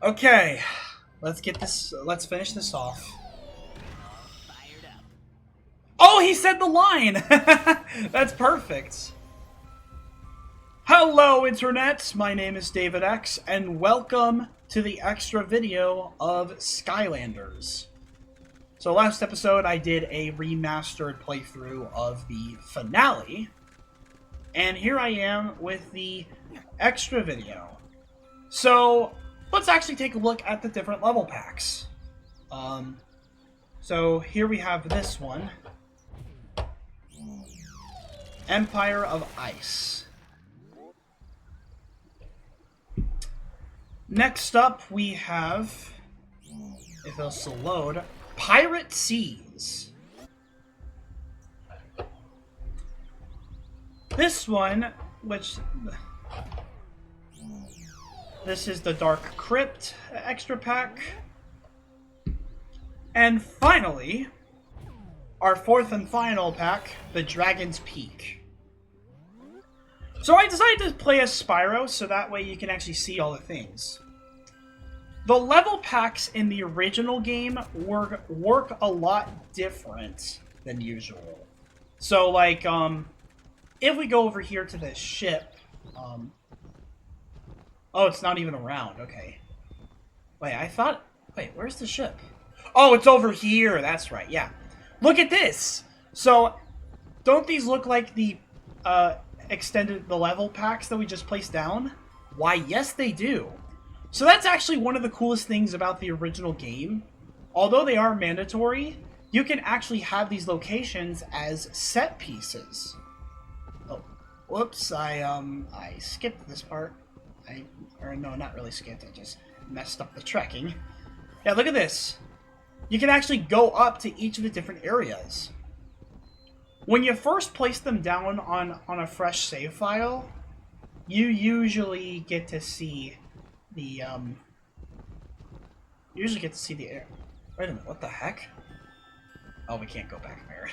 Okay, let's get this. Let's finish this off. Oh, he said the line. That's perfect. Hello, Internet. My name is DavidX, and welcome to the extra video of Skylanders. So last episode, I did a remastered playthrough of the finale, and here I am with the extra video. So let's actually take a look at the different level packs. So here we have this one, Empire of Ice. Next up we have, if it'll still load, Pirate Seas. This one, this is the Dark Crypt extra pack. And finally, our fourth and final pack, the Dragon's Peak. So I decided to play as Spyro, so that way you can actually see all the things. The level packs in the original game work a lot different than usual. So, like, if we go over here to this ship, oh, it's not even around, okay. Wait, where's the ship? Oh, it's over here, that's right, yeah. Look at this! So, don't these look like the, the level packs that we just placed down? Why, yes they do. So that's actually one of the coolest things about the original game. Although they are mandatory, you can actually have these locations as set pieces. Oh, whoops, I skipped this part. Or no, not really skipped, I just messed up the tracking. Yeah, look at this. You can actually go up to each of the different areas. When you first place them down on a fresh save file, you usually get to see the, Wait a minute, what the heck? Oh, we can't go back there.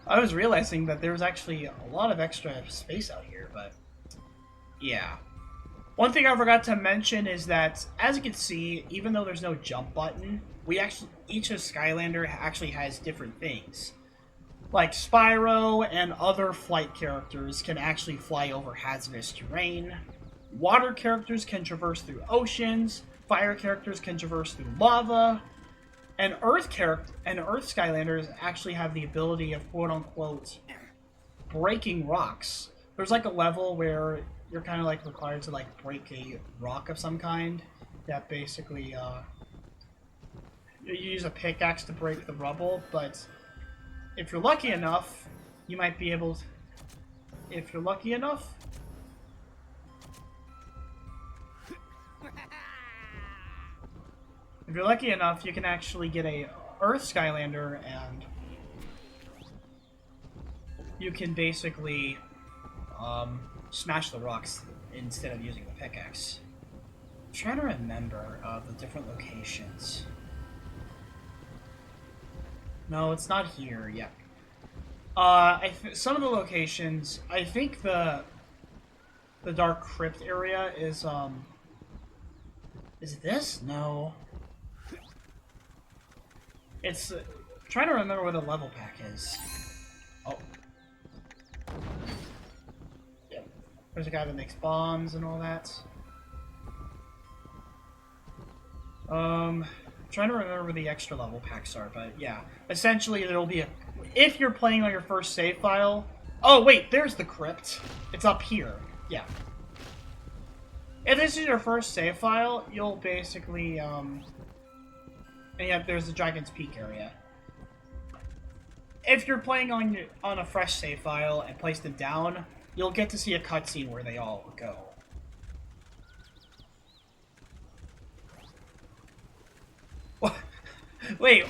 I was realizing that there was actually a lot of extra space out here, but yeah. One thing I forgot to mention is that, as you can see, even though there's no jump button, each of Skylander actually has different things. Like Spyro and other flight characters can actually fly over hazardous terrain. Water characters can traverse through oceans. Fire characters can traverse through lava. And Earth Skylanders actually have the ability of quote-unquote breaking rocks. There's like a level where you're kind of like required to like break a rock of some kind that basically you use a pickaxe to break the rubble, but if you're lucky enough, you might be able to, if you're lucky enough, you can actually get a Earth Skylander and you can basically smash the rocks instead of using the pickaxe. I'm trying to remember the different locations. No, it's not here yet. Some of the locations, I think the Dark Crypt area is this? No. It's, trying to remember where the level pack is. Oh. Yep. There's a guy that makes bombs and all that. Trying to remember where the extra level packs are, but yeah. Essentially, there'll be if you're playing on your first save file... Oh, wait, there's the crypt. It's up here. Yeah. If this is your first save file, you'll basically, and yeah, there's the Dragon's Peak area. If you're playing on a fresh save file and place them down, you'll get to see a cutscene where they all go. What? Wait,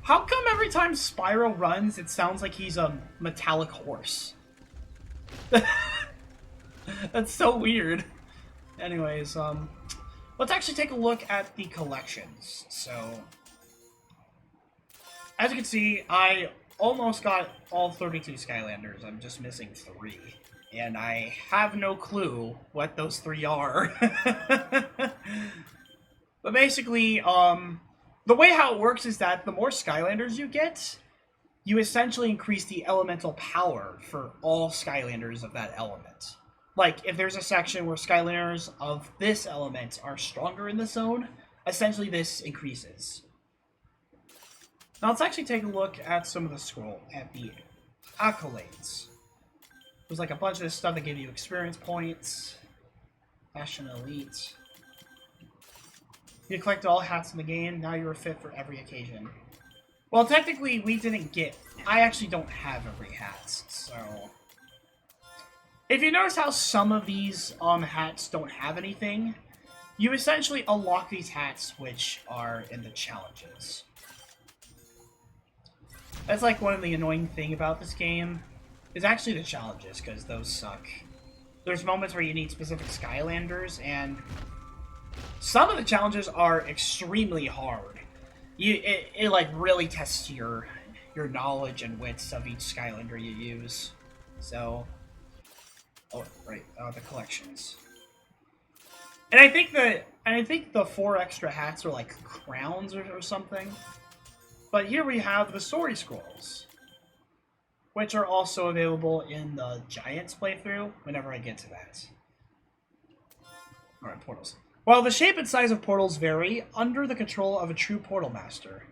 how come every time Spyro runs, it sounds like he's a metallic horse? That's so weird. Anyways, let's actually take a look at the collections. So, as you can see, I almost got all 32 Skylanders. I'm just missing 3. And I have no clue what those 3 are. But basically, the way how it works is that the more Skylanders you get, you essentially increase the elemental power for all Skylanders of that element. Like, if there's a section where Skylanders of this element are stronger in the zone, essentially this increases. Now let's actually take a look at some of the the accolades. There's like a bunch of this stuff that give you experience points. Fashion Elite. You collect all hats in the game, now you're fit for every occasion. Well, technically, we didn't get... I actually don't have every hat, so... If you notice how some of these hats don't have anything, you essentially unlock these hats which are in the challenges. That's like one of the annoying thing about this game, is actually the challenges, because those suck. There's moments where you need specific Skylanders, and some of the challenges are extremely hard. It like really tests your knowledge and wits of each Skylander you use. So, oh right, the collections. And I think the 4 extra hats are like crowns or something. But here we have the story scrolls, which are also available in the Giants playthrough whenever I get to that. Alright, portals. While the shape and size of portals vary, under the control of a true portal master,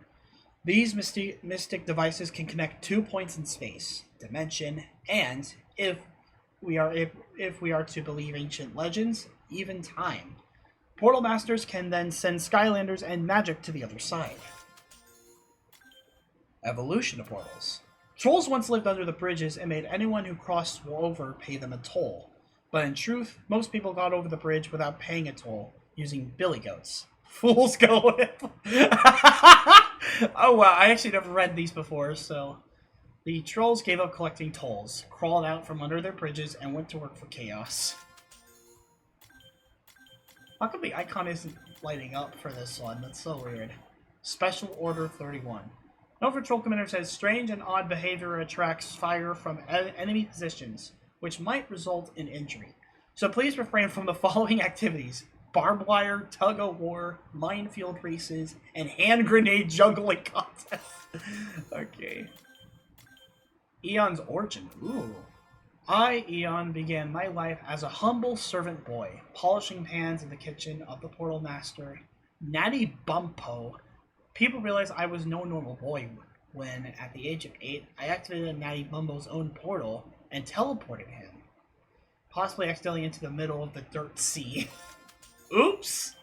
these mystic devices can connect 2 points in space, dimension, and, if we are to believe ancient legends, even time. Portal masters can then send Skylanders and magic to the other side. Evolution of portals. Trolls once lived under the bridges and made anyone who crossed over pay them a toll. But in truth, most people got over the bridge without paying a toll, using billy goats. Fool's gold. Oh wow, I actually never read these before, so... The trolls gave up collecting tolls, crawled out from under their bridges, and went to work for chaos. How come the icon isn't lighting up for this one? That's so weird. Special Order 31. Nova Patrol Commander says strange and odd behavior attracts fire from enemy positions, which might result in injury. So please refrain from the following activities: barbed wire, tug-of-war, minefield races, and hand grenade juggling contests. Okay. Eon's origin. Ooh. I, Eon, began my life as a humble servant boy, polishing pans in the kitchen of the portal master, Natty Bumpo. People realized I was no normal boy when, at the age of 8, I activated Natty Bumbo's own portal and teleported him, possibly accidentally into the middle of the dirt sea. Oops!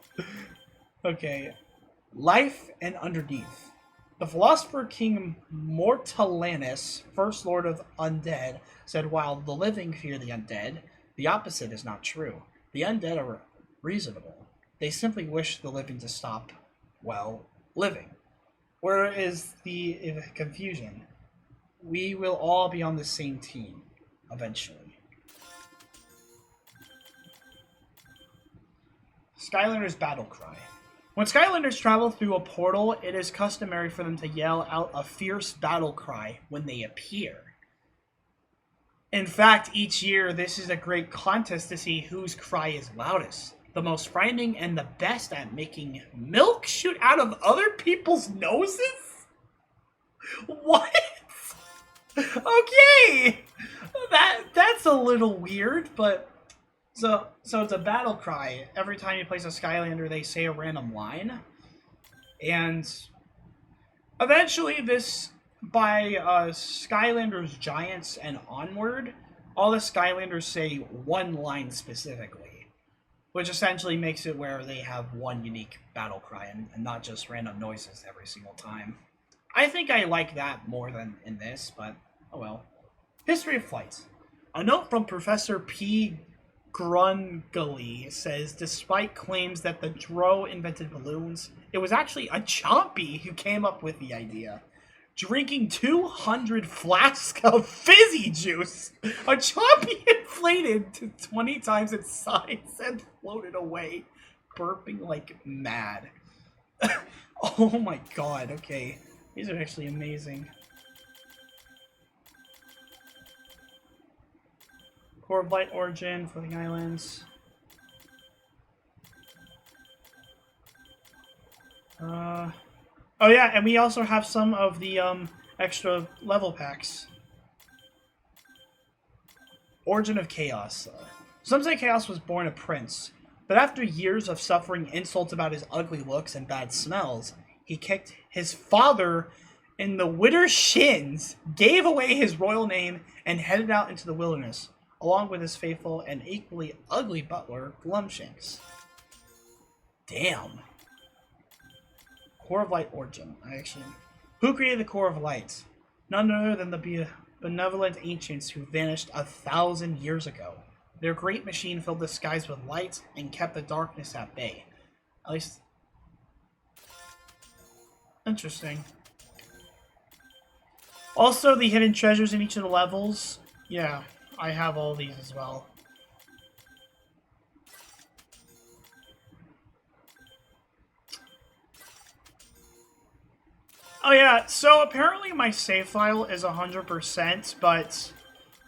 Okay. Life and underneath. The philosopher King Mortalanus, first lord of undead, said while the living fear the undead, the opposite is not true. The undead are reasonable. They simply wish the living to stop, well, living. Where is the confusion? We will all be on the same team, eventually. Skylanders battle cry. When Skylanders travel through a portal, it is customary for them to yell out a fierce battle cry when they appear. In fact, each year, this is a great contest to see whose cry is loudest. The most frightening and the best at making milk shoot out of other people's noses? What? Okay! That's a little weird, but... So it's a battle cry. Every time you place a Skylander, they say a random line. And eventually this, by Skylanders Giants and onward, all the Skylanders say one line specifically. Which essentially makes it where they have one unique battle cry and not just random noises every single time. I think I like that more than in this, but oh well. History of flight. A note from Professor P. Grungly says, despite claims that the Dro invented balloons, it was actually a Chompy who came up with the idea. Drinking 200 flasks of fizzy juice, a Chompy inflated to 20 times its size and floated away, burping like mad. Oh my god, okay. These are actually amazing. Core of Light origin for the islands. Oh yeah, and we also have some of the extra level packs. Origin of Chaos. Some say Chaos was born a prince, but after years of suffering insults about his ugly looks and bad smells, he kicked his father in the witter shins, gave away his royal name, and headed out into the wilderness, along with his faithful and equally ugly butler, Glumshanks. Damn. Core of Light origin. Who created the Core of Light? None other than the benevolent ancients who vanished 1,000 years ago. Their great machine filled the skies with light and kept the darkness at bay. At least... Interesting. Also, the hidden treasures in each of the levels. Yeah, I have all these as well. Oh yeah, so apparently my save file is 100%, but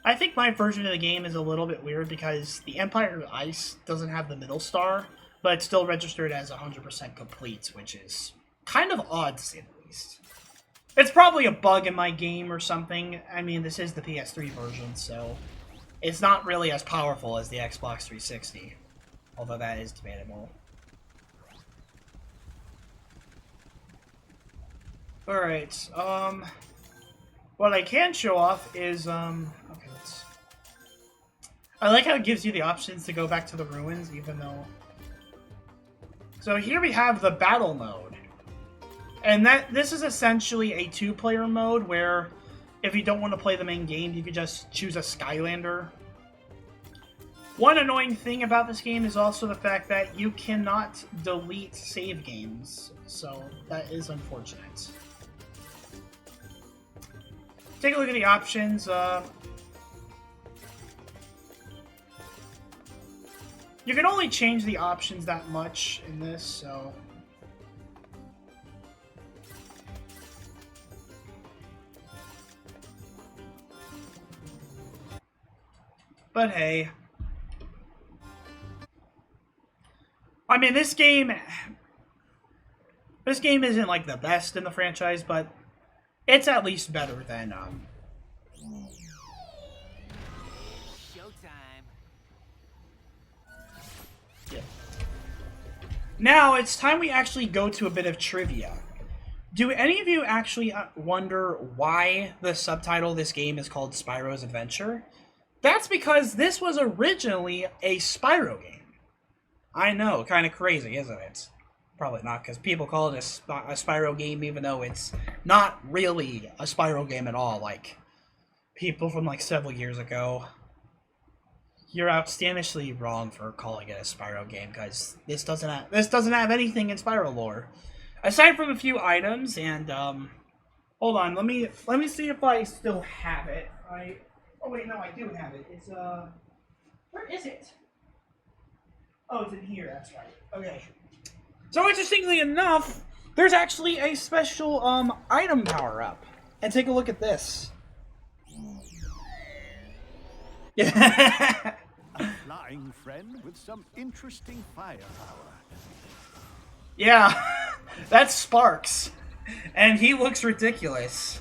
I think my version of the game is a little bit weird because the Empire of Ice doesn't have the middle star, but it's still registered as 100% complete, which is kind of odd to say the least. It's probably a bug in my game or something. I mean, this is the PS3 version, so it's not really as powerful as the Xbox 360, although that is debatable. Alright, what I can show off is, okay, I like how it gives you the options to go back to the ruins, even though... So here we have the battle mode. And this is essentially a two-player mode where if you don't want to play the main game, you can just choose a Skylander. One annoying thing about this game is also the fact that you cannot delete save games, so that is unfortunate. Take a look at the options. You can only change the options that much in this, so... But hey. I mean, this game isn't like the best in the franchise, but it's at least better than Showtime. Yeah. Now it's time we actually go to a bit of trivia. Do any of you actually wonder why the subtitle of this game is called Spyro's Adventure? That's because this was originally a Spyro game. I know, kind of crazy, isn't it? Probably not, because people call it a Spyro game, even though it's not really a Spyro game at all. Like, people from, like, several years ago. You're outstandishly wrong for calling it a Spyro game, because this doesn't have anything in Spyro lore. Aside from a few items, and, hold on, let me see if I still have it. Oh wait, no, I do have it. It's, where is it? Oh, it's in here, that's right. Okay. So interestingly enough, there's actually a special, item power-up. And take a look at this. A flying friend with some interesting firepower. Yeah, that's Sparks. And he looks ridiculous.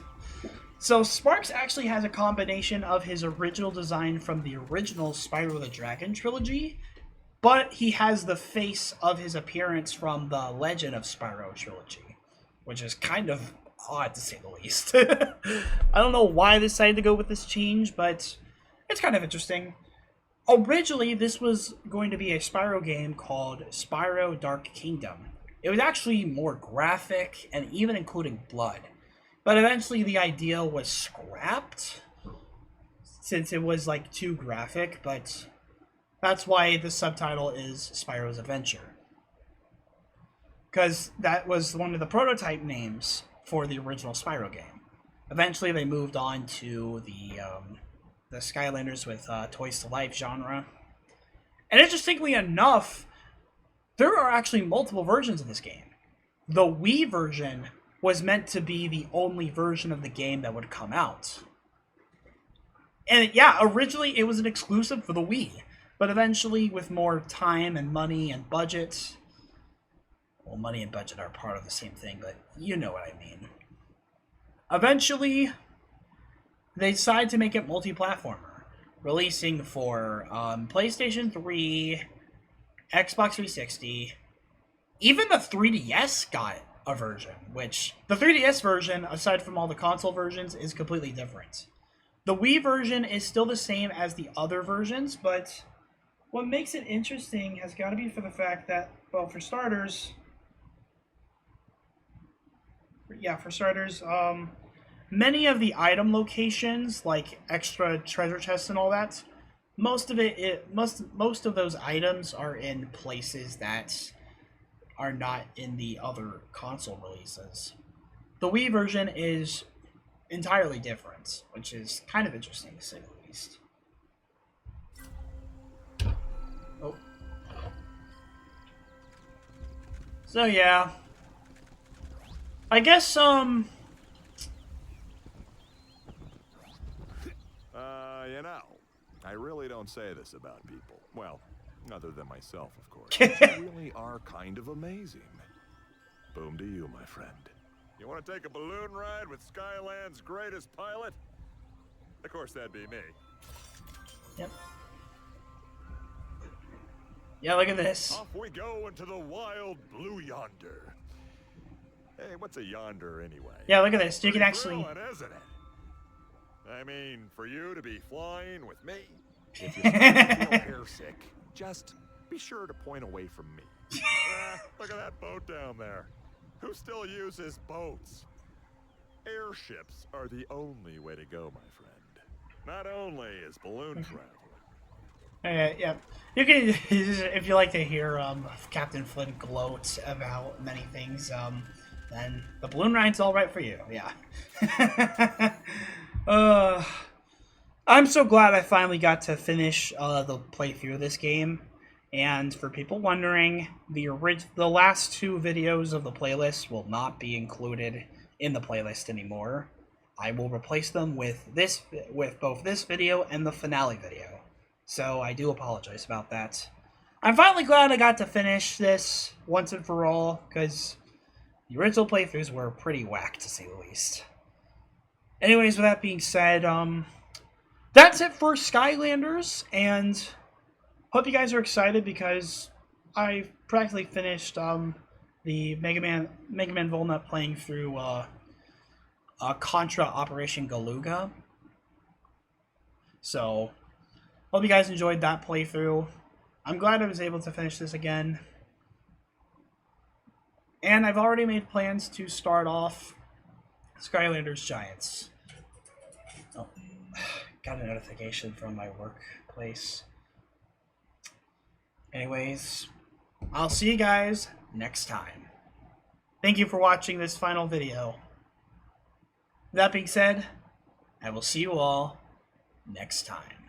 So Sparks actually has a combination of his original design from the original Spyro the Dragon trilogy, but he has the face of his appearance from the Legend of Spyro trilogy, which is kind of odd to say the least. I don't know why they decided to go with this change, but it's kind of interesting. Originally, this was going to be a Spyro game called Spyro Dark Kingdom. It was actually more graphic and even including blood. But eventually the idea was scrapped since it was like too graphic, but that's why the subtitle is Spyro's Adventure. Because that was one of the prototype names for the original Spyro game. Eventually they moved on to the Skylanders with Toys to Life genre. And interestingly enough, there are actually multiple versions of this game. The Wii version was meant to be the only version of the game that would come out. And yeah, originally it was an exclusive for the Wii, but eventually with more time and money and budget, well, money and budget are part of the same thing, but you know what I mean. Eventually, they decided to make it multi-platformer, releasing for PlayStation 3, Xbox 360, even the 3DS got a version, which the 3DS version, aside from all the console versions, is completely different. The Wii version is still the same as the other versions, but what makes it interesting has got to be for the fact that, well, for starters, many of the item locations, like extra treasure chests and all that, most of those items are in places that are not in the other console releases. The Wii version is entirely different, which is kind of interesting to say the least. Oh. So yeah. I guess, You know, I really don't say this about people. Well, other than myself, of course. You really are kind of amazing. Boom to you, my friend. You want to take a balloon ride with Skyland's greatest pilot? Of course, that'd be me. Yep. Yeah, look at this. Off we go into the wild blue yonder. Hey, what's a yonder anyway? Yeah, look at this. You can Pretty actually... thrilling, isn't it? I mean, for you to be flying with me, if you feel airsick, just be sure to point away from me. Look at that boat down there. Who still uses boats? Airships are the only way to go, my friend. Not only is balloon travel. Yeah. You can, if you like to hear Captain Flynn gloat about many things, then the balloon ride's all right for you. Yeah. I'm so glad I finally got to finish the playthrough of this game. And for people wondering, the last two videos of the playlist will not be included in the playlist anymore. I will replace them with both this video and the finale video. So I do apologize about that. I'm finally glad I got to finish this once and for all, because the original playthroughs were pretty whack, to say the least. Anyways, with that being said, that's it for Skylanders, and hope you guys are excited because I practically finished the Mega Man Volnut playing through Contra Operation Galuga. So, hope you guys enjoyed that playthrough. I'm glad I was able to finish this again. And I've already made plans to start off Skylanders Giants. Oh, got a notification from my workplace. Anyways, I'll see you guys next time. Thank you for watching this final video. That being said, I will see you all next time.